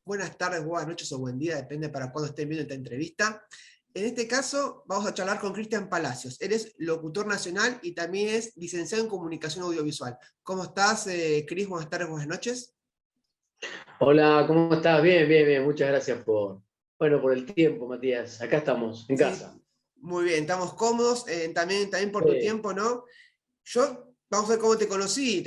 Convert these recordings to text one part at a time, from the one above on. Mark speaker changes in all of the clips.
Speaker 1: buenas tardes, buenas noches o buen día, depende para cuándo estén viendo esta entrevista. En este caso, vamos a charlar con Cristian Palacios. Él es locutor nacional y también es licenciado en comunicación audiovisual. ¿Cómo estás, Cris? Buenas tardes, buenas noches.
Speaker 2: Hola, ¿cómo estás? Bien, bien, bien. Muchas gracias por el tiempo, Matías. Acá estamos, en
Speaker 1: Sí,
Speaker 2: casa.
Speaker 1: muy bien, estamos cómodos, también por tu
Speaker 2: Sí.
Speaker 1: tiempo, ¿no? Vamos a ver cómo te conocí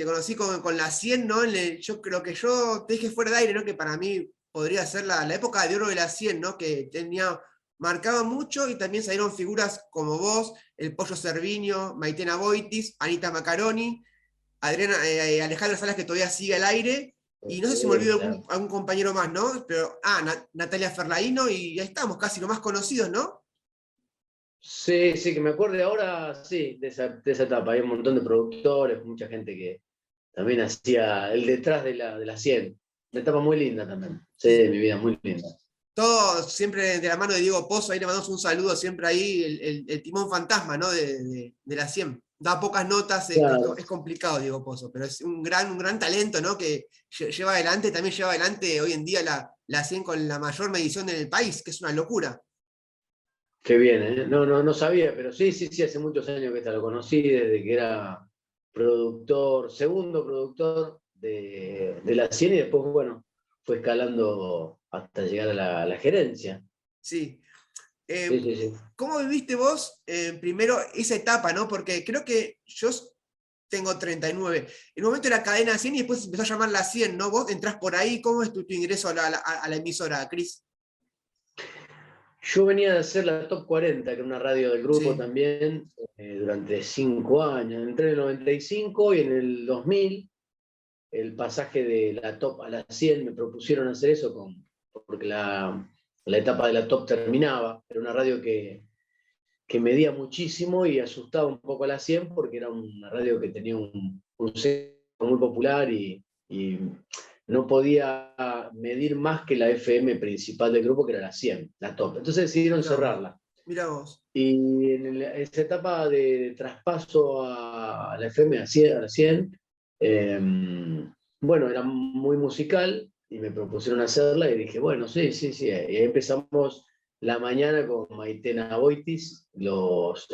Speaker 1: con la 100, ¿no? Yo creo que yo te dije fuera de aire, ¿no? Que para mí podría ser la época de oro de la 100, ¿no? Que marcaba mucho y también salieron figuras como vos, el Pollo Cerviño, Maitena Boitis, Anita Macaroni, Alejandra Salas, que todavía sigue al aire, y no sé si me olvido
Speaker 2: Claro.
Speaker 1: algún compañero más, ¿no? Pero, Natalia Ferlaino, y ya estamos, casi los más conocidos, ¿no?
Speaker 2: Sí, sí, que me acuerde ahora, sí, de esa etapa. Hay un montón de productores, mucha gente que también hacía el detrás de la 100. Una etapa muy linda también. Sí,
Speaker 1: Sí,
Speaker 2: mi vida, muy linda.
Speaker 1: todo siempre de la mano de Diego Pozo, ahí le mandamos un saludo siempre ahí, el timón fantasma, ¿no? De la 100. Da pocas notas,
Speaker 2: Claro.
Speaker 1: es complicado Diego Pozo, pero es un gran talento, ¿no? Que lleva adelante, también lleva adelante hoy en día la 100 con la mayor medición en el país, que es una locura.
Speaker 2: Qué bien, ¿eh? No, no, no sabía, pero sí, sí, sí, hace muchos años que esta lo conocí, desde que era productor, segundo productor de la 100 y después, bueno, fue escalando hasta llegar a la gerencia.
Speaker 1: Sí.
Speaker 2: Sí,
Speaker 1: Eh,
Speaker 2: sí, sí.
Speaker 1: ¿Cómo viviste vos primero esa etapa, ¿no? Porque creo que yo tengo 39. El momento era cadena 100 y después empezó a llamar la 100, ¿no? Vos entrás por ahí, ¿cómo es tu ingreso a la emisora, Cris?
Speaker 2: Yo venía de hacer la Top 40, que era una radio del grupo
Speaker 1: Sí,
Speaker 2: también, durante 5 años. Entré en el 95 y en el 2000, el pasaje de la Top a la 100, me propusieron hacer eso porque la etapa de la Top terminaba. Era una radio que medía muchísimo y asustaba un poco a la 100 porque era una radio que tenía un sesgo muy popular y no podía medir más que la FM principal del grupo, que era la 100, la Top. Entonces decidieron
Speaker 1: mira vos,
Speaker 2: cerrarla.
Speaker 1: mira vos.
Speaker 2: Y en esa etapa de traspaso a la FM a la 100, eh, bueno, era muy musical y me propusieron hacerla y dije, bueno, sí, sí, sí. Y ahí empezamos la mañana con Maitena Boitis en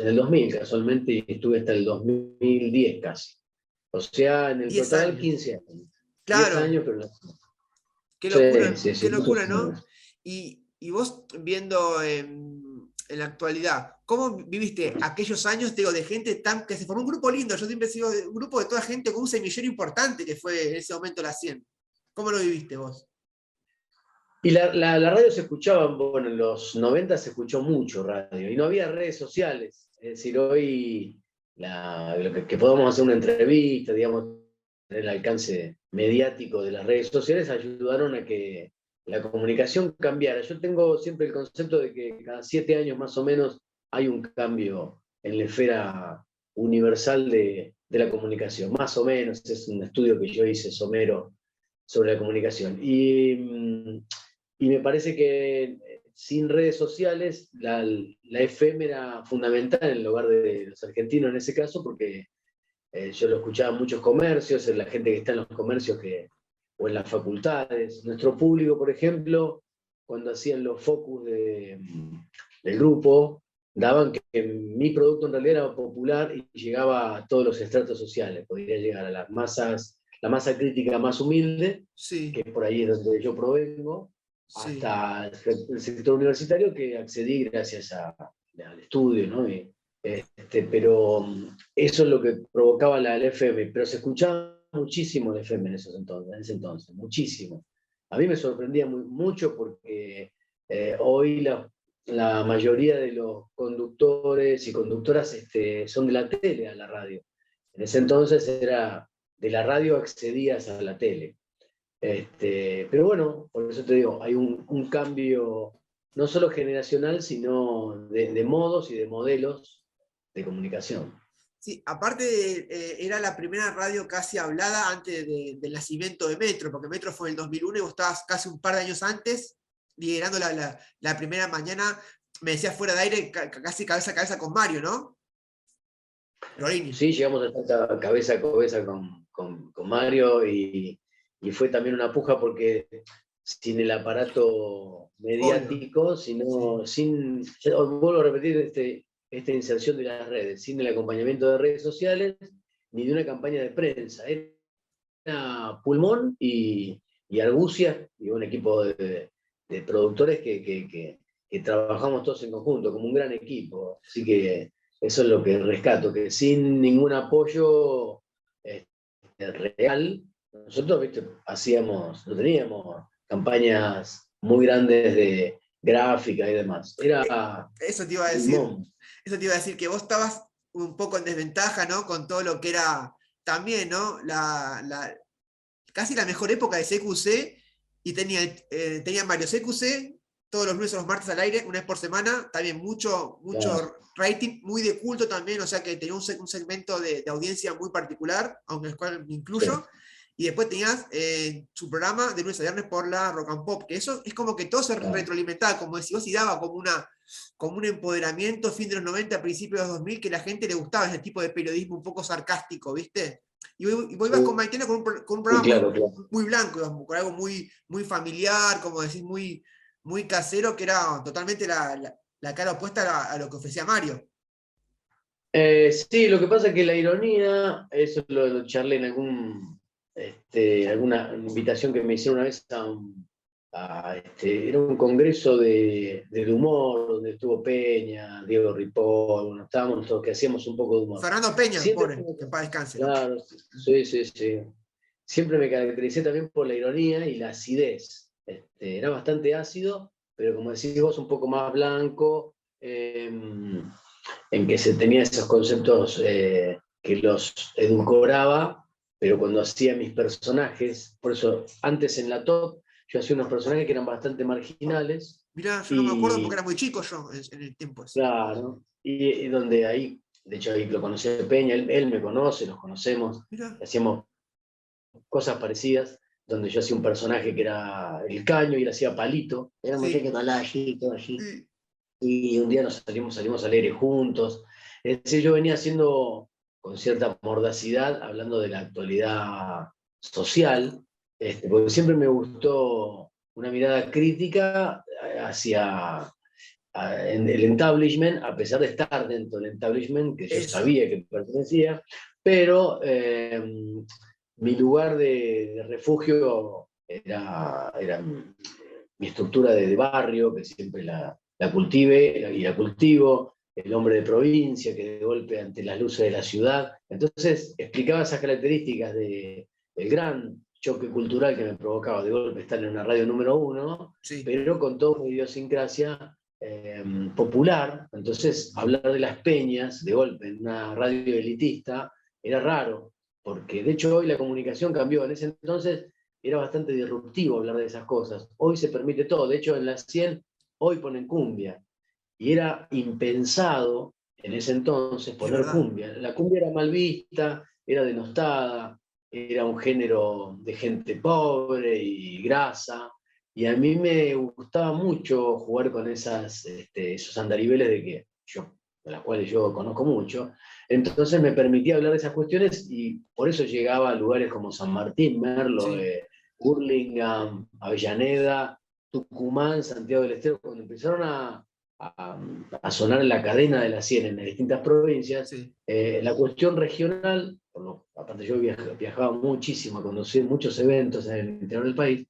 Speaker 2: el 2000 casualmente, y estuve hasta el 2010 casi. O sea, en el
Speaker 1: 10
Speaker 2: total
Speaker 1: años.
Speaker 2: 15 años. 10
Speaker 1: Claro,
Speaker 2: años, pero sí, sí,
Speaker 1: qué
Speaker 2: sí,
Speaker 1: locura,
Speaker 2: muchos
Speaker 1: ¿no?
Speaker 2: años.
Speaker 1: Y vos viendo en la actualidad, ¿cómo viviste aquellos años, te digo, de gente que se formó un grupo lindo? Yo siempre he sido un grupo de toda gente con un semillero importante que fue en ese momento la 100. ¿Cómo lo viviste vos?
Speaker 2: Y la radio se escuchaba, bueno, en los 90 se escuchó mucho radio y no había redes sociales. Es decir, hoy lo que podamos hacer una entrevista, digamos, tener el alcance mediático de las redes sociales ayudaron a que la comunicación cambiara. Yo tengo siempre el concepto de que cada 7 años más o menos hay un cambio en la esfera universal de la comunicación. Más o menos, es un estudio que yo hice, somero, sobre la comunicación. Y me parece que sin redes sociales la FM era fundamental en el hogar de los argentinos en ese caso, porque yo lo escuchaba en muchos comercios, en la gente que está en los comercios o en las facultades. Nuestro público, por ejemplo, cuando hacían los focus del grupo, daban que mi producto en realidad era popular y llegaba a todos los estratos sociales. Podría llegar a las masas, la masa crítica más humilde, que
Speaker 1: Sí,
Speaker 2: por ahí es donde yo provengo,
Speaker 1: sí.
Speaker 2: hasta el sector universitario, que accedí gracias al estudio, ¿no? Pero eso es lo que provocaba la FM, pero se escuchaba muchísimo la FM en ese entonces, muchísimo. A mí me sorprendía mucho porque hoy la mayoría de los conductores y conductoras son de la tele a la radio. En ese entonces era de la radio accedías a la tele. Pero bueno, por eso te digo, hay un cambio no solo generacional, sino de modos y de modelos de comunicación.
Speaker 1: Sí, aparte era la primera radio casi hablada antes del nacimiento de Metro, porque Metro fue en el 2001 y vos estabas casi un par de años antes, liderando la primera mañana, me decías fuera de aire, casi cabeza a cabeza con Mario, ¿no? Lorini.
Speaker 2: Sí, llegamos a estar cabeza a cabeza con Mario y fue también una puja porque sin el aparato mediático, sino sin, vuelvo a repetir esta inserción de las redes, sin el acompañamiento de redes sociales, ni de una campaña de prensa. Era Pulmón y Argucia, y un equipo de productores que trabajamos todos en conjunto, como un gran equipo. Así que eso es lo que rescato, que sin ningún apoyo real, nosotros, ¿viste? No teníamos campañas muy grandes de gráfica y demás. Era
Speaker 1: Eso te iba a decir.
Speaker 2: Pulmón.
Speaker 1: Eso te iba a decir, que vos estabas un poco en desventaja, ¿no? Con todo lo que era también, ¿no? Casi la mejor época de CQC, y tenían varios CQC, todos los lunes o los martes al aire, una vez por semana, también mucho
Speaker 2: Claro.
Speaker 1: rating, muy de culto también, o sea que tenía un segmento de audiencia muy particular, aunque el cual me incluyo.
Speaker 2: Sí.
Speaker 1: Y después tenías su programa de lunes a viernes por la Rock and Pop, que eso es como que todo se
Speaker 2: Claro.
Speaker 1: retroalimentaba, como decís vos, y daba como un empoderamiento fin de los 90, principios de los 2000, que a la gente le gustaba ese tipo de periodismo un poco sarcástico, ¿viste? Y vos ibas con Maitena con un programa
Speaker 2: Claro, claro.
Speaker 1: muy blanco, ibas con algo muy familiar, como decís, muy casero, que era totalmente la cara opuesta a lo que ofrecía Mario.
Speaker 2: Sí, lo que pasa es que la ironía, eso lo charlé en alguna invitación que me hicieron una vez era un congreso de humor, donde estuvo Peña, Diego Ripoll, bueno, estábamos todos que hacíamos un poco de humor.
Speaker 1: Fernando Peña,
Speaker 2: Siempre,
Speaker 1: pobre, que en paz descanse, ¿no?
Speaker 2: claro, sí. Siempre me caractericé también por la ironía y la acidez. Era bastante ácido, pero como decís vos, un poco más blanco, en que se tenía esos conceptos que los edulcoraba, pero cuando hacía mis personajes, por eso antes en la top, yo hacía unos personajes que eran bastante marginales.
Speaker 1: Mirá, yo no me acuerdo porque
Speaker 2: Y
Speaker 1: era muy chico yo en el tiempo ese.
Speaker 2: claro, y donde ahí, de hecho ahí lo conocí a Peña, él me conoce, nos conocemos,
Speaker 1: Mirá,
Speaker 2: hacíamos cosas parecidas, donde yo hacía un personaje que era el Caño y él hacía Palito, era un muchacho
Speaker 1: sí,
Speaker 2: que hablaba así, todo así,
Speaker 1: sí,
Speaker 2: y un día nos salimos al aire juntos. Es decir, yo venía haciendo con cierta mordacidad, hablando de la actualidad social, porque siempre me gustó una mirada crítica hacia en el establishment, a pesar de estar dentro del establishment, que yo
Speaker 1: eso.
Speaker 2: sabía que pertenecía, pero mi lugar de refugio era mi estructura de barrio, que siempre la cultive y la cultivo, el hombre de provincia que de golpe ante las luces de la ciudad. Entonces explicaba esas características del gran choque cultural que me provocaba de golpe estar en una radio número 1,
Speaker 1: Sí,
Speaker 2: pero con toda una idiosincrasia popular. Entonces hablar de las peñas de golpe en una radio elitista era raro, porque de hecho hoy la comunicación cambió. En ese entonces era bastante disruptivo hablar de esas cosas. Hoy se permite todo. De hecho, en las 100 hoy ponen cumbia. Y era impensado en ese entonces
Speaker 1: es
Speaker 2: poner
Speaker 1: verdad.
Speaker 2: cumbia. La cumbia era mal vista, era denostada, era un género de gente pobre y grasa. Y a mí me gustaba mucho jugar con esos andariveles de las cuales yo conozco mucho. Entonces me permitía hablar de esas cuestiones y por eso llegaba a lugares como San Martín, Merlo,
Speaker 1: Sí,
Speaker 2: Burlingame, Avellaneda, Tucumán, Santiago del Estero, cuando empezaron a sonar en la cadena de la 100 en las distintas provincias,
Speaker 1: sí.
Speaker 2: la cuestión regional, aparte yo viajaba muchísimo, conocí muchos eventos en el interior del país,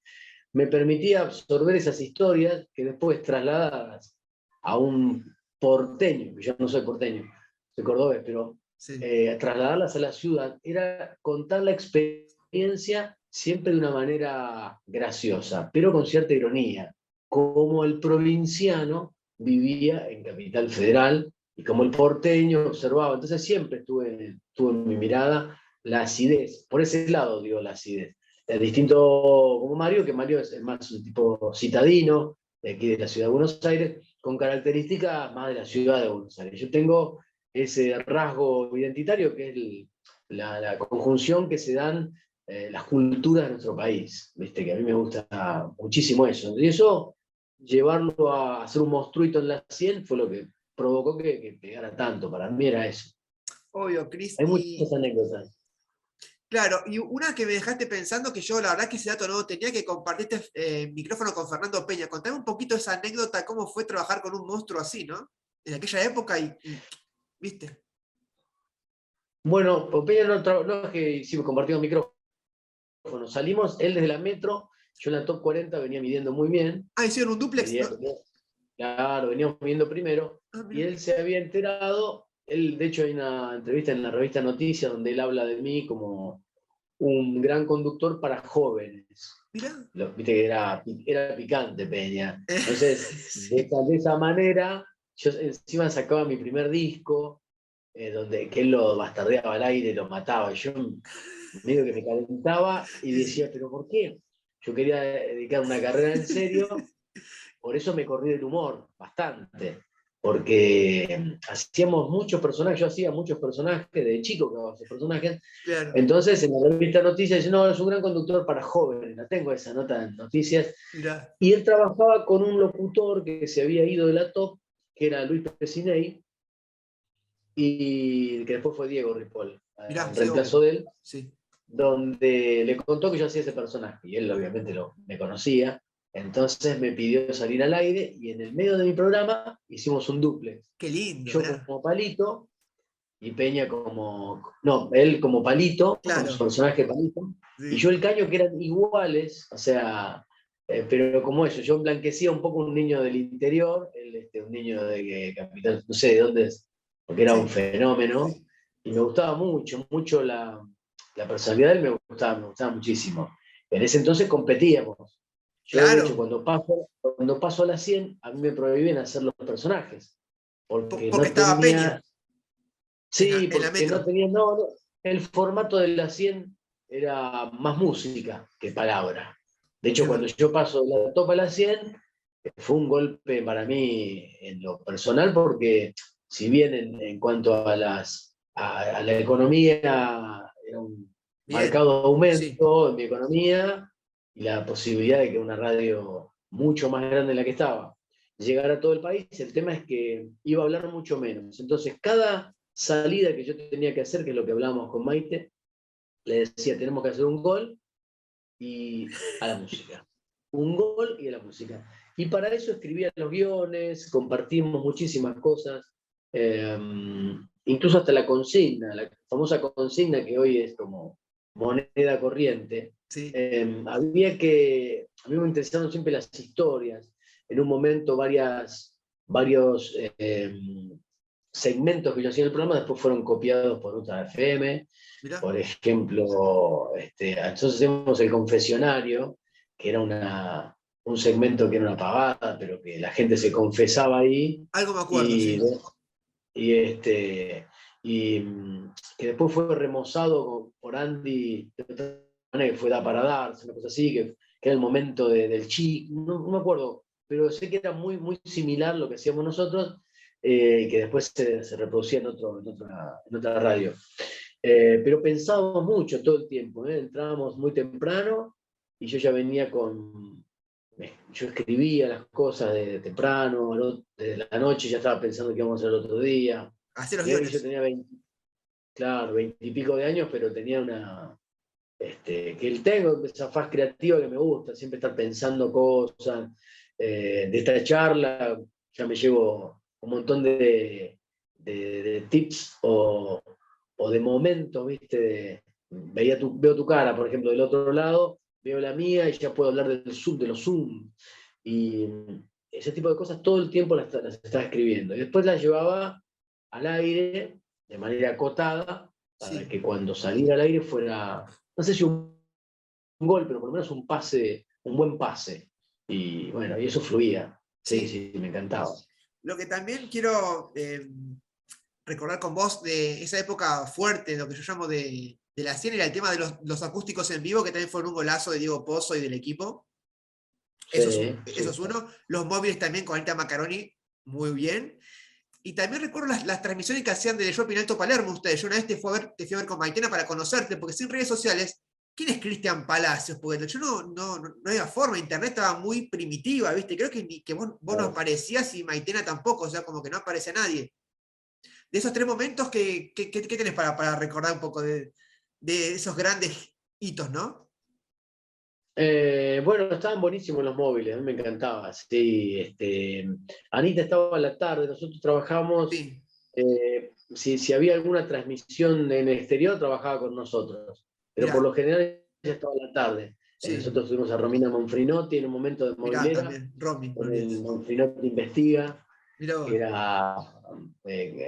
Speaker 2: me permitía absorber esas historias que después trasladadas a un porteño, que yo no soy porteño, soy cordobés, pero
Speaker 1: Sí.
Speaker 2: trasladarlas a la ciudad era contar la experiencia siempre de una manera graciosa, pero con cierta ironía, como el provinciano vivía en Capital Federal y como el porteño observaba. Entonces siempre tuve en mi mirada la acidez, por ese lado digo la acidez. Distinto como Mario, que Mario es más un tipo citadino, de aquí de la ciudad de Buenos Aires, con características más de la ciudad de Buenos Aires. Yo tengo ese rasgo identitario que es la conjunción que se dan las culturas de nuestro país, ¿viste? Que a mí me gusta muchísimo eso. Y eso, llevarlo a hacer un monstruito en la 100 fue lo que provocó que pegara tanto. Para mí era eso.
Speaker 1: Obvio, Cris.
Speaker 2: Hay muchas anécdotas.
Speaker 1: Claro, y una que me dejaste pensando que yo la verdad que ese dato no tenía, que compartiste micrófono con Fernando Peña. Contame un poquito esa anécdota, cómo fue trabajar con un monstruo así, ¿no? En aquella época ¿viste?
Speaker 2: Bueno, Pompeya no es que hicimos, compartimos micrófono, salimos, él desde la metro, yo en la top 40 venía midiendo muy bien,
Speaker 1: Ah, hicieron un duplex, ¿no?
Speaker 2: claro, veníamos midiendo primero,
Speaker 1: Ah,
Speaker 2: y
Speaker 1: mirá,
Speaker 2: él se había enterado, de hecho hay una entrevista en la revista Noticias donde él habla de mí como un gran conductor para jóvenes.
Speaker 1: mirá.
Speaker 2: Viste que era picante Peña. Entonces, de esa manera, yo encima sacaba mi primer disco, que él lo bastardeaba al aire, lo mataba. Y yo medio que me calentaba y
Speaker 1: Sí,
Speaker 2: decía,
Speaker 1: sí.
Speaker 2: ¿pero por qué? Yo quería dedicar una carrera en serio, por eso me corrí del humor, bastante. Porque hacíamos muchos personajes, yo hacía muchos personajes, de chico que hago esos personajes.
Speaker 1: Claro,
Speaker 2: Entonces, en la revista Noticias dice, no, es un gran conductor para jóvenes, la tengo esa nota en Noticias.
Speaker 1: mirá,
Speaker 2: Y él trabajaba con un locutor que se había ido de la Top, que era Luis Pesinei, y que después fue Diego Ripoll,
Speaker 1: mirá,
Speaker 2: en
Speaker 1: sí,
Speaker 2: reemplazo
Speaker 1: obvio.
Speaker 2: de él,
Speaker 1: Sí.
Speaker 2: donde le contó que yo hacía ese personaje, y él obviamente me conocía, entonces me pidió salir al aire, y en el medio de mi programa hicimos un duplex.
Speaker 1: Qué lindo,
Speaker 2: Yo
Speaker 1: mirá.
Speaker 2: como Palito, y Peña como, no, él como Palito, como su
Speaker 1: Claro,
Speaker 2: personaje Palito, y yo
Speaker 1: sí.
Speaker 2: el Caño que eran iguales, o sea, pero como eso, yo emblanquecía un poco un niño del interior, él un niño de capital, no sé de dónde es, porque era un
Speaker 1: Sí,
Speaker 2: fenómeno, y me gustaba mucho, mucho la personalidad de él me gustaba muchísimo. En ese entonces competíamos. Yo, de hecho,
Speaker 1: claro,
Speaker 2: cuando paso a la 100 a mí me prohíben hacer los personajes, porque
Speaker 1: porque
Speaker 2: no
Speaker 1: estaba Peña
Speaker 2: tenía. Sí,
Speaker 1: en la
Speaker 2: porque no
Speaker 1: metro.
Speaker 2: tenía, no, el formato de la 100 era más música que palabra. De hecho,
Speaker 1: Es
Speaker 2: cuando
Speaker 1: verdad.
Speaker 2: yo paso de la top a la 100, fue un golpe para mí en lo personal, porque si bien en cuanto a la economía era un
Speaker 1: Bien,
Speaker 2: marcado
Speaker 1: sí,
Speaker 2: aumento en mi economía y la posibilidad de que una radio mucho más grande de la que estaba llegara a todo el país, el tema es que iba a hablar mucho menos. Entonces, cada salida que yo tenía que hacer, que es lo que hablábamos con Maite, le decía, tenemos que hacer un gol y a la música. Un gol y a la música. Y para eso escribía los guiones, compartimos muchísimas cosas, eh, incluso hasta la consigna, la famosa consigna que hoy es como moneda corriente.
Speaker 1: sí.
Speaker 2: A mí me interesaron siempre las historias. En un momento varios segmentos que yo hacía en el programa después fueron copiados por otra FM.
Speaker 1: Mirá,
Speaker 2: Por ejemplo, nosotros hacemos el confesionario, que era un segmento que era una pavada, pero que la gente se confesaba ahí,
Speaker 1: algo me acuerdo,
Speaker 2: y,
Speaker 1: sí.
Speaker 2: y, y que después fue remozado por Andy, de otra manera, que fue Da para Darse, una cosa así, que era el momento del chico, no me acuerdo, pero sé que era muy, muy similar lo que hacíamos nosotros, que después se reproducía en otra radio. Pero pensábamos mucho todo el tiempo, ¿eh? Entrábamos muy temprano y yo ya venía yo escribía las cosas de temprano, de la noche ya estaba pensando qué íbamos a hacer el otro día.
Speaker 1: Hacer los
Speaker 2: Mirá que yo
Speaker 1: guiones.
Speaker 2: tenía 20, claro, 20 y pico de años, pero tenía que tengo esa faz creativa que me gusta, siempre estar pensando cosas. De esta charla ya me llevo un montón de tips o de momentos, ¿viste? Veo tu cara, por ejemplo, del otro lado, veo la mía y ya puedo hablar del zoom, de los zoom. Y ese tipo de cosas todo el tiempo las estaba escribiendo. Y después las llevaba al aire de manera acotada para
Speaker 1: Sí,
Speaker 2: que cuando saliera al aire fuera, no sé si un gol, pero por lo menos un pase, un buen pase. Y bueno, y eso fluía. Sí,
Speaker 1: sí.
Speaker 2: sí, me encantaba.
Speaker 1: Lo que también quiero recordar con vos de esa época fuerte, lo que yo llamo de la 100, era el tema de los acústicos en vivo, que también fueron un golazo de Diego Pozo y del equipo.
Speaker 2: Sí,
Speaker 1: Eso
Speaker 2: sí.
Speaker 1: es uno. Los móviles también con Anita Macaroni, muy bien. Y también recuerdo las transmisiones que hacían de Shopping Alto Palermo ustedes. Yo una vez te fui a ver con Maitena para conocerte, porque sin redes sociales, ¿quién es Cristian Palacios? Porque yo no había forma, internet estaba muy primitiva, ¿viste? Creo que, ni que vos no
Speaker 2: Claro.
Speaker 1: aparecías y Maitena tampoco, o sea, como que no aparece nadie. De esos tres momentos, ¿qué tenés para recordar un poco de? de esos grandes hitos, ¿no?
Speaker 2: Bueno, estaban buenísimos los móviles, a mí me encantaba. Sí, Anita estaba a la tarde, nosotros trabajamos,
Speaker 1: Sí,
Speaker 2: si había alguna transmisión en el exterior, trabajaba con nosotros, pero por
Speaker 1: mirá,
Speaker 2: lo general ella estaba a la tarde.
Speaker 1: sí,
Speaker 2: Nosotros tuvimos a Romina Monfrinotti en un momento de
Speaker 1: mirá,
Speaker 2: movilera,
Speaker 1: también, Romy, no
Speaker 2: con el
Speaker 1: olvides.
Speaker 2: Monfrinotti Investiga,
Speaker 1: Mirá
Speaker 2: que
Speaker 1: vos,
Speaker 2: era,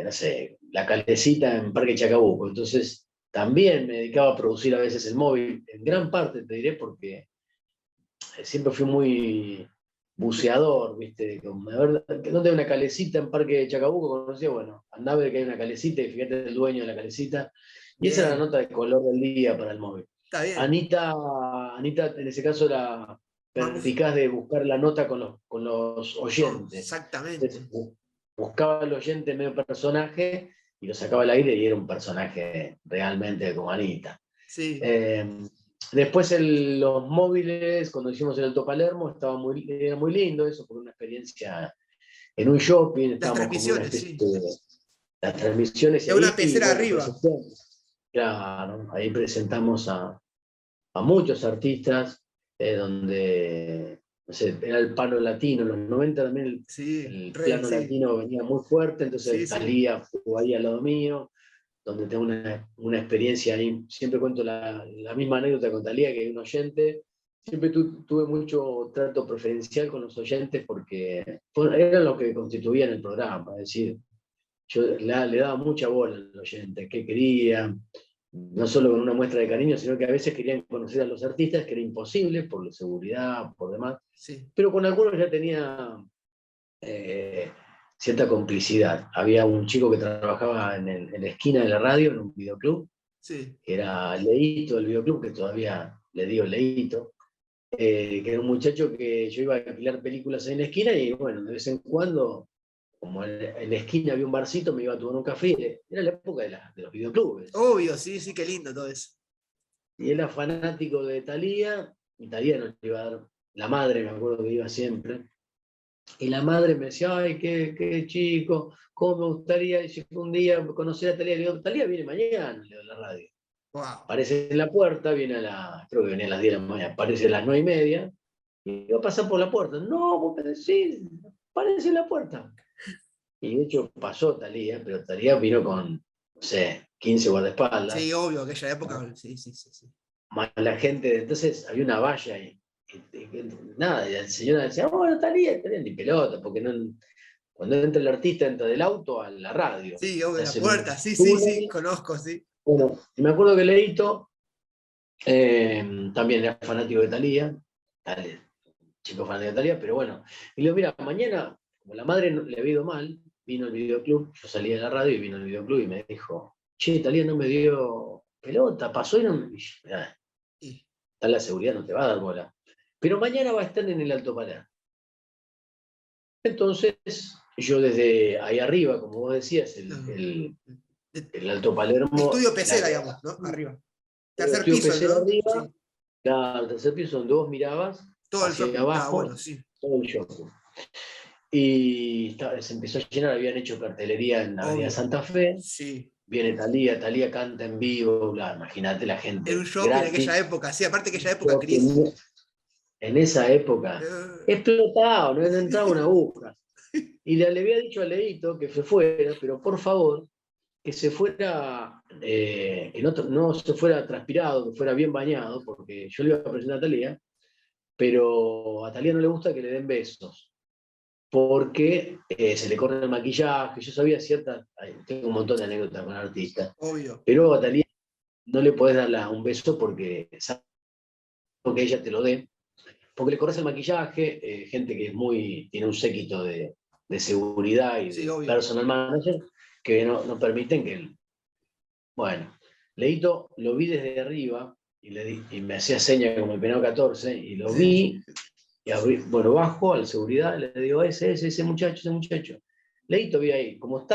Speaker 2: no sé, la calecita en Parque Chacabuco. Entonces, también me dedicaba a producir a veces el móvil, en gran parte te diré, porque siempre fui muy buceador, ¿viste? Como, a ver, ¿dónde hay una calecita en Parque de Chacabuco? Conocía, bueno, andaba a ver que hay una calecita y fíjate el dueño de la calecita. Y esa era la
Speaker 1: bien,
Speaker 2: nota de color del día para el móvil.
Speaker 1: está bien.
Speaker 2: Anita en ese caso era
Speaker 1: Más
Speaker 2: perspicaz de buscar la nota con los
Speaker 1: no,
Speaker 2: oyentes. Entonces,
Speaker 1: exactamente.
Speaker 2: buscaba al oyente medio personaje y lo sacaba al aire y era un personaje realmente como Anita.
Speaker 1: Sí,
Speaker 2: Eh, Después los móviles, cuando hicimos el Alto Palermo, era muy lindo eso, porque una experiencia en un shopping,
Speaker 1: las
Speaker 2: estábamos como una
Speaker 1: transmisiones,
Speaker 2: especie
Speaker 1: sí.
Speaker 2: de las transmisiones y
Speaker 1: De una
Speaker 2: ahí,
Speaker 1: pecera
Speaker 2: bueno,
Speaker 1: arriba.
Speaker 2: presentamos, claro, ahí presentamos a muchos artistas, donde, no sé, era el palo latino, en los 90 también
Speaker 1: Sí,
Speaker 2: el
Speaker 1: re,
Speaker 2: plano
Speaker 1: sí.
Speaker 2: latino venía muy fuerte,
Speaker 1: Sí,
Speaker 2: entonces
Speaker 1: sí.
Speaker 2: Thalía estuvo ahí al lado mío, donde tengo una experiencia ahí. Siempre cuento la misma anécdota con Talía, que es un oyente. Siempre tuve mucho trato preferencial con los oyentes porque eran los que constituían el programa. Es decir, yo le daba mucha bola al oyente, qué quería, no solo con una muestra de cariño, sino que a veces querían conocer a los artistas, que era imposible por la seguridad, por demás.
Speaker 1: Sí,
Speaker 2: Pero con algunos ya tenía eh, cierta complicidad. Había un chico que trabajaba en la esquina de la radio, en un videoclub,
Speaker 1: sí.
Speaker 2: que era Leito del videoclub, que todavía le digo Leito, que era un muchacho que yo iba a alquilar películas ahí en la esquina y bueno, de vez en cuando, como en la esquina había un barcito, me iba a tomar un café. Era la época de los videoclubes.
Speaker 1: Obvio, sí, sí, qué lindo todo eso.
Speaker 2: Y él era fanático de Thalía, y Thalía nos iba a dar, la madre me acuerdo que iba siempre. Y la madre me decía, ay, qué chico, cómo me gustaría si un día conocer a Talía. Le digo, Talía viene mañana, le digo, a la radio.
Speaker 1: Wow.
Speaker 2: Aparece en la puerta, creo que venía a las 10 de la mañana, aparece a las 9:30, y va a pasar por la puerta. No, vos me decís, aparece en la puerta. Y de hecho pasó Talía, pero Talía vino con, no sé, 15
Speaker 1: Sí,
Speaker 2: guardaespaldas,
Speaker 1: obvio, aquella época, sí, sí, sí, sí.
Speaker 2: más la gente, entonces había una valla ahí. Nada, y la señora decía, bueno, Talía, ni pelota, porque no, cuando entra el artista, entra del auto a la radio.
Speaker 1: Sí, obvio,
Speaker 2: Se
Speaker 1: la
Speaker 2: hacen un
Speaker 1: puerta, sí, sí, sí,
Speaker 2: túnel.
Speaker 1: conozco, sí.
Speaker 2: Bueno, y me acuerdo que Leito también era fanático de Thalía, chico fanático de Thalía, pero bueno. Y le digo, mira, mañana, como la madre le había ido mal, vino al videoclub, yo salí de la radio y vino al videoclub y me dijo, che, Thalía no me dio pelota, pasó y no me... Mirá,
Speaker 1: Y,
Speaker 2: está la seguridad, no te va a dar bola. Pero mañana va a estar en el Alto Palermo. Entonces, yo desde ahí arriba, como vos decías,
Speaker 1: no, de-
Speaker 2: el Alto Palermo,
Speaker 1: estudio pecera, digamos, ¿no? Arriba.
Speaker 2: el
Speaker 1: Tercer
Speaker 2: estudio
Speaker 1: piso,
Speaker 2: PC
Speaker 1: ¿no?
Speaker 2: arriba,
Speaker 1: Sí.
Speaker 2: el tercer piso donde vos mirabas
Speaker 1: Todo el
Speaker 2: hacia
Speaker 1: shopping, estaba
Speaker 2: abajo,
Speaker 1: bueno, sí.
Speaker 2: todo el shopping. Y se empezó a llenar, habían hecho cartelería en la Avenida
Speaker 1: Obvio.
Speaker 2: Santa Fe,
Speaker 1: Sí.
Speaker 2: viene Thalía canta en vivo, imagínate la
Speaker 1: Era un
Speaker 2: gente
Speaker 1: shopping en aquella
Speaker 2: gratis.
Speaker 1: época, sí, aparte aquella época, Cris.
Speaker 2: Shopping, en esa época,
Speaker 1: Eh,
Speaker 2: explotado, no entraba una aguja. Y le había dicho a Leito que se fuera, pero por favor, que se fuera, que no se fuera transpirado, que fuera bien bañado, porque yo le iba a presentar a Thalía, pero a Thalía no le gusta que le den besos, porque se le corre el maquillaje. Yo sabía tengo un montón de anécdotas con artistas,
Speaker 1: obvio.
Speaker 2: pero a Thalía no le podés dar un beso porque sabe que ella te lo dé, porque le corres el maquillaje, gente que tiene un séquito de seguridad y
Speaker 1: Sí,
Speaker 2: de
Speaker 1: obvio.
Speaker 2: personal manager, que no permiten que él. Bueno, Leito lo vi desde arriba y me hacía señas como el penado 14 y lo
Speaker 1: Sí.
Speaker 2: vi y bueno, bajo a la seguridad, le digo, ese muchacho, ese muchacho. Leito había ahí, como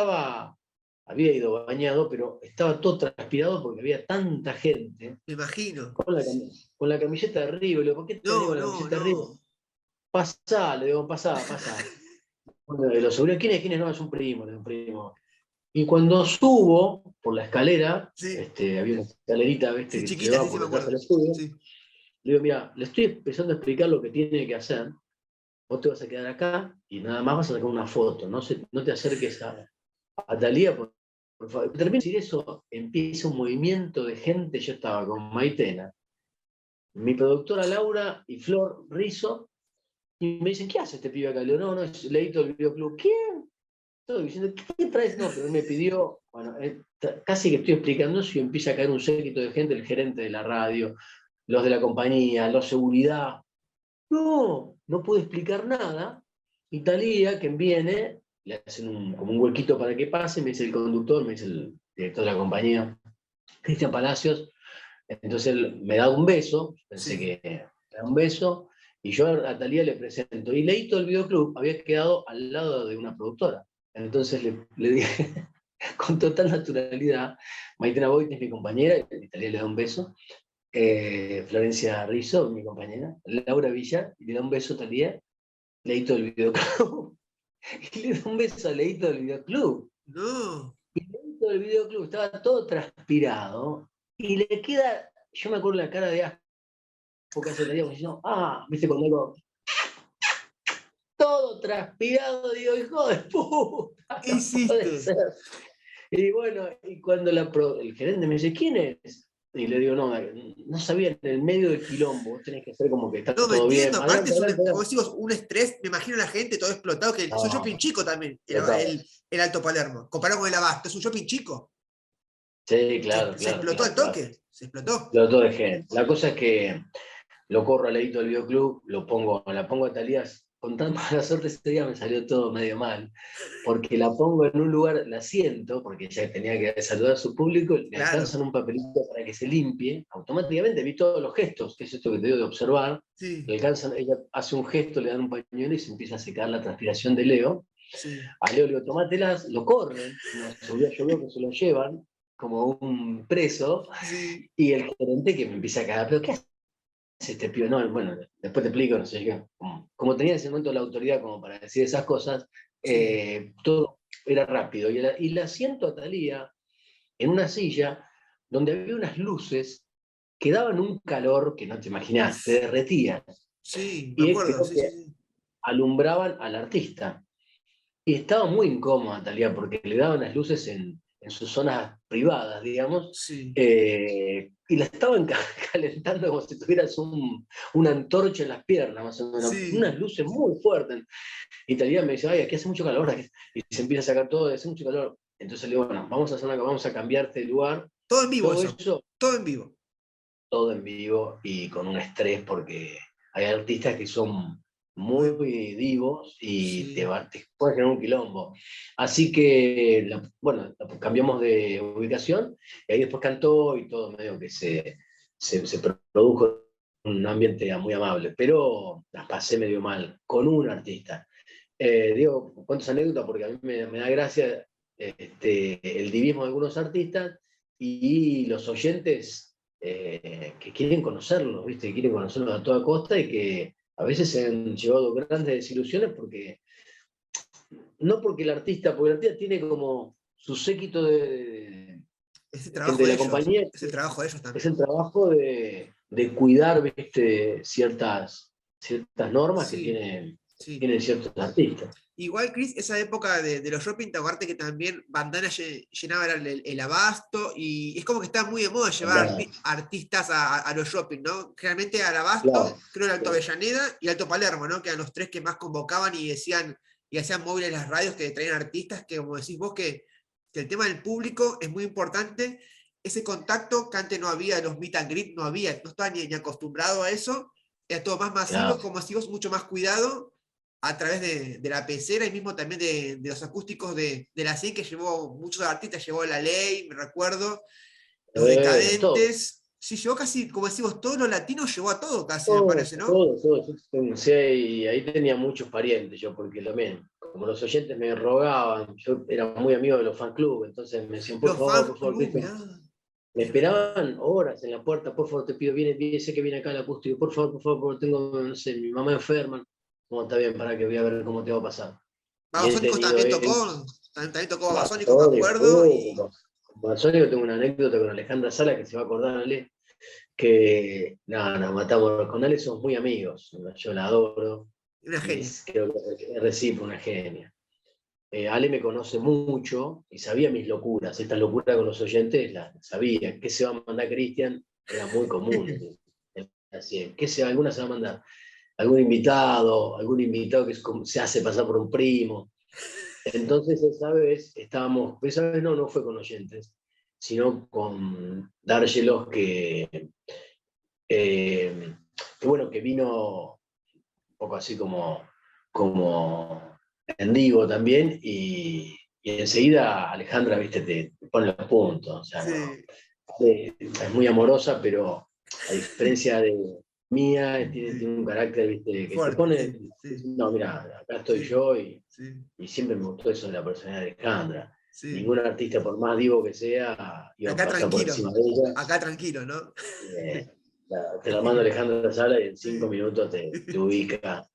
Speaker 2: había ido bañado, pero estaba todo transpirado porque había tanta gente
Speaker 1: Me imagino.
Speaker 2: con la camiseta de arriba. Le digo, ¿por qué te venís
Speaker 1: No,
Speaker 2: con la
Speaker 1: no,
Speaker 2: camiseta de arriba?
Speaker 1: no.
Speaker 2: Pasá, le digo, pasá. Bueno, de los seguridad, ¿quién es? No, es un primo, es un primo. Y cuando subo por la escalera,
Speaker 1: Sí,
Speaker 2: había una escalerita, ¿viste?
Speaker 1: sí,
Speaker 2: Que te
Speaker 1: chiquita,
Speaker 2: llevaba
Speaker 1: sí, sí,
Speaker 2: por
Speaker 1: me
Speaker 2: detrás del
Speaker 1: acuerdo.
Speaker 2: estudio.
Speaker 1: Sí.
Speaker 2: Le digo, mira, le estoy empezando a explicar lo que tiene que hacer. Vos te vas a quedar acá y nada más vas a sacar una foto. No te acerques a Talía, por favor. Termino de decir eso, empieza un movimiento de gente. Yo estaba con Maitena, mi productora Laura y Flor Rizzo, y me dicen, ¿qué hace este pibe acá? Le digo, no, es Leito del videoclub. ¿Quién? Todo diciendo, ¿qué traes? No, pero él me pidió, bueno, casi que estoy explicando eso y empieza a caer un séquito de gente, el gerente de la radio, los de la compañía, los seguridad. No pude explicar nada. Y Talía, quien viene, le hacen como un huequito para que pase, me dice el conductor, me dice el director de la compañía, Cristian Palacios. Entonces él me da un beso, pensé
Speaker 1: Sí.
Speaker 2: que me da un beso, y yo a Talía le presento. Y Leito del videoclub había quedado al lado de una productora. Entonces le dije, con total naturalidad, Maitena Boit es mi compañera, y Talía le da un beso. Florencia Rizzo, mi compañera, Laura Villa, y le da un beso a Talía, Leito del videoclub. Y le da un beso a Leito del videoclub.
Speaker 1: No.
Speaker 2: Y Leito del videoclub estaba todo transpirado, y le queda, yo me acuerdo la cara de asco que hace Talía, diciendo, viste cuando algo todo transpirado, digo, hijo de puta,
Speaker 1: ¿Qué
Speaker 2: no puede
Speaker 1: hiciste?
Speaker 2: ser. Y bueno, y cuando el gerente me dice, ¿quién es? Y le digo, no sabía, en el medio del quilombo, vos tenés que hacer como que está
Speaker 1: No, me
Speaker 2: todo bien.
Speaker 1: entiendo. Aparte,
Speaker 2: Adelante,
Speaker 1: es un,
Speaker 2: adelante,
Speaker 1: como
Speaker 2: adelante.
Speaker 1: decimos, un estrés. Me imagino a la gente todo explotado. Que es un shopping
Speaker 2: No,
Speaker 1: chico también,
Speaker 2: explotado.
Speaker 1: el Alto Palermo. Comparado con el Abasto, es un shopping chico.
Speaker 2: Sí,
Speaker 1: Se,
Speaker 2: claro,
Speaker 1: se
Speaker 2: claro,
Speaker 1: explotó
Speaker 2: claro,
Speaker 1: al
Speaker 2: claro.
Speaker 1: toque. Se explotó.
Speaker 2: Explotó de gente. La cosa es que lo corro al ladito del videoclub, la pongo a Talías. Con tan mala suerte este día me salió todo medio mal, porque la pongo en un lugar, la siento, porque ya tenía que saludar a su público, le
Speaker 1: Claro.
Speaker 2: alcanzan un papelito para que se limpie, automáticamente vi todos los gestos, que es esto que te digo de observar, le
Speaker 1: Sí,
Speaker 2: alcanzan, ella hace un gesto, le dan un pañuelo y se empieza a secar la transpiración de Leo.
Speaker 1: sí.
Speaker 2: A Leo le digo, tomátelas, lo corren, yo veo que se lo llevan como un preso,
Speaker 1: Sí,
Speaker 2: y el gerente que me empieza a cagar, pero ¿qué hace este pibe? No, bueno, después te explico, no sé qué. Como tenía en ese momento la autoridad como para decir esas cosas,
Speaker 1: sí.
Speaker 2: todo era rápido. Y la siento a Talía en una silla donde había unas luces que daban un calor que no te imaginás, te derretían.
Speaker 1: Sí, me
Speaker 2: Y
Speaker 1: acuerdo.
Speaker 2: creo
Speaker 1: Sí, sí,
Speaker 2: que
Speaker 1: sí.
Speaker 2: alumbraban al artista. Y estaba muy incómoda Talía porque le daban las luces en sus zonas privadas, digamos,
Speaker 1: Sí,
Speaker 2: y la estaban calentando como si tuvieras una antorcha en las piernas, más o menos,
Speaker 1: sí.
Speaker 2: unas luces muy fuertes. Y Talía me dice, ay, aquí hace mucho calor, y se empieza a sacar todo, hace mucho calor. Entonces le digo, bueno, vamos a cambiarte de lugar.
Speaker 1: Todo en vivo
Speaker 2: Todo
Speaker 1: eso.
Speaker 2: eso,
Speaker 1: Todo en vivo.
Speaker 2: todo en vivo y con un estrés porque hay artistas que son
Speaker 1: Muy,
Speaker 2: muy divos y
Speaker 1: sí.
Speaker 2: te puede generar un quilombo. Así que, bueno, cambiamos de ubicación y ahí después cantó y todo medio que se produjo un ambiente muy amable, pero las pasé medio mal con un artista. Digo, cuento anécdotas porque a mí me da gracia el divismo de algunos artistas y los oyentes que quieren conocerlos, ¿viste? Que quieren conocerlos a toda costa y que a veces se han llevado grandes desilusiones no porque el artista tiene como su séquito
Speaker 1: Es el
Speaker 2: de gente
Speaker 1: trabajo
Speaker 2: de
Speaker 1: de
Speaker 2: la
Speaker 1: ellos.
Speaker 2: compañía,
Speaker 1: Es el trabajo de ellos
Speaker 2: es
Speaker 1: también.
Speaker 2: el trabajo de cuidar, ¿viste? Ciertas normas
Speaker 1: Sí,
Speaker 2: que
Speaker 1: sí.
Speaker 2: tienen ciertos artistas.
Speaker 1: Igual, Chris, esa época de los shopping, te acuerdas que también Bandana llenaba el abasto y es como que está muy de moda llevar
Speaker 2: Andá,
Speaker 1: artistas a los shopping, ¿no? Generalmente al
Speaker 2: claro.
Speaker 1: abasto, creo el Alto Avellaneda y el Alto Palermo, ¿no? Que eran los tres que más convocaban y decían y hacían móviles las radios que traían artistas, que como decís vos, que el tema del público es muy importante. Ese contacto que antes no había, los meet and greet, no había, no estaba ni acostumbrado a eso, era todo más masivo,
Speaker 2: Claro.
Speaker 1: como decís vos, mucho más cuidado a través de la pecera y mismo también de los acústicos de la CIN, que llevó muchos artistas, llevó La Ley, me recuerdo, Los
Speaker 2: Todo.
Speaker 1: Decadentes, sí, llevó casi, como decimos, todos los latinos, llevó a todo casi, me
Speaker 2: Todo,
Speaker 1: parece, ¿no?
Speaker 2: todo, todo. Sí, y ahí tenía muchos parientes yo, porque también, como los oyentes me rogaban, yo era muy amigo de los fan club, entonces me decían,
Speaker 1: Los
Speaker 2: por
Speaker 1: fan
Speaker 2: favor,
Speaker 1: club,
Speaker 2: Cristian,
Speaker 1: mirá,
Speaker 2: me
Speaker 1: es verdad.
Speaker 2: esperaban horas en la puerta, por favor, te pido, sé que viene acá el acústico, por favor, tengo, no sé, mi mamá enferma. Bueno, está bien, para que voy a ver cómo te va a pasar. Y he
Speaker 1: Babasónicos
Speaker 2: tenido,
Speaker 1: también tocó. también tocó Babasónicos, me
Speaker 2: Babasónicos,
Speaker 1: acuerdo, y
Speaker 2: Babasónicos, tengo una anécdota con Alejandra Sala que se va a acordar, Ale, que no, nos matamos con Ale, somos muy amigos, yo la adoro,
Speaker 1: una
Speaker 2: y
Speaker 1: genia.
Speaker 2: creo que es recíproca, una genia. Ale me conoce mucho y sabía mis locuras, esta locura con los oyentes la sabía, ¿qué se va a mandar Cristian? Era muy común. Así, alguna se va a mandar algún invitado que se hace pasar por un primo. Entonces esa vez no fue con oyentes, sino con Dárgelos bueno, que vino un poco así como en Digo también, y enseguida Alejandra, viste, te pone los puntos, o sea, no,
Speaker 1: Sí,
Speaker 2: es muy amorosa, pero a diferencia de mía, tiene
Speaker 1: sí,
Speaker 2: un carácter, viste, que te
Speaker 1: fuerte,
Speaker 2: pone,
Speaker 1: sí, sí,
Speaker 2: no, mira, acá estoy
Speaker 1: sí,
Speaker 2: yo,
Speaker 1: sí,
Speaker 2: y siempre me gustó eso de la personalidad de Alejandra.
Speaker 1: sí.
Speaker 2: Ningún artista, por más divo que sea, iba a
Speaker 1: Acá
Speaker 2: pasar por
Speaker 1: tranquilo,
Speaker 2: encima de ella.
Speaker 1: acá tranquilo, ¿no?
Speaker 2: Te la mando Alejandra Sala y en cinco
Speaker 1: Sí.
Speaker 2: minutos te ubica.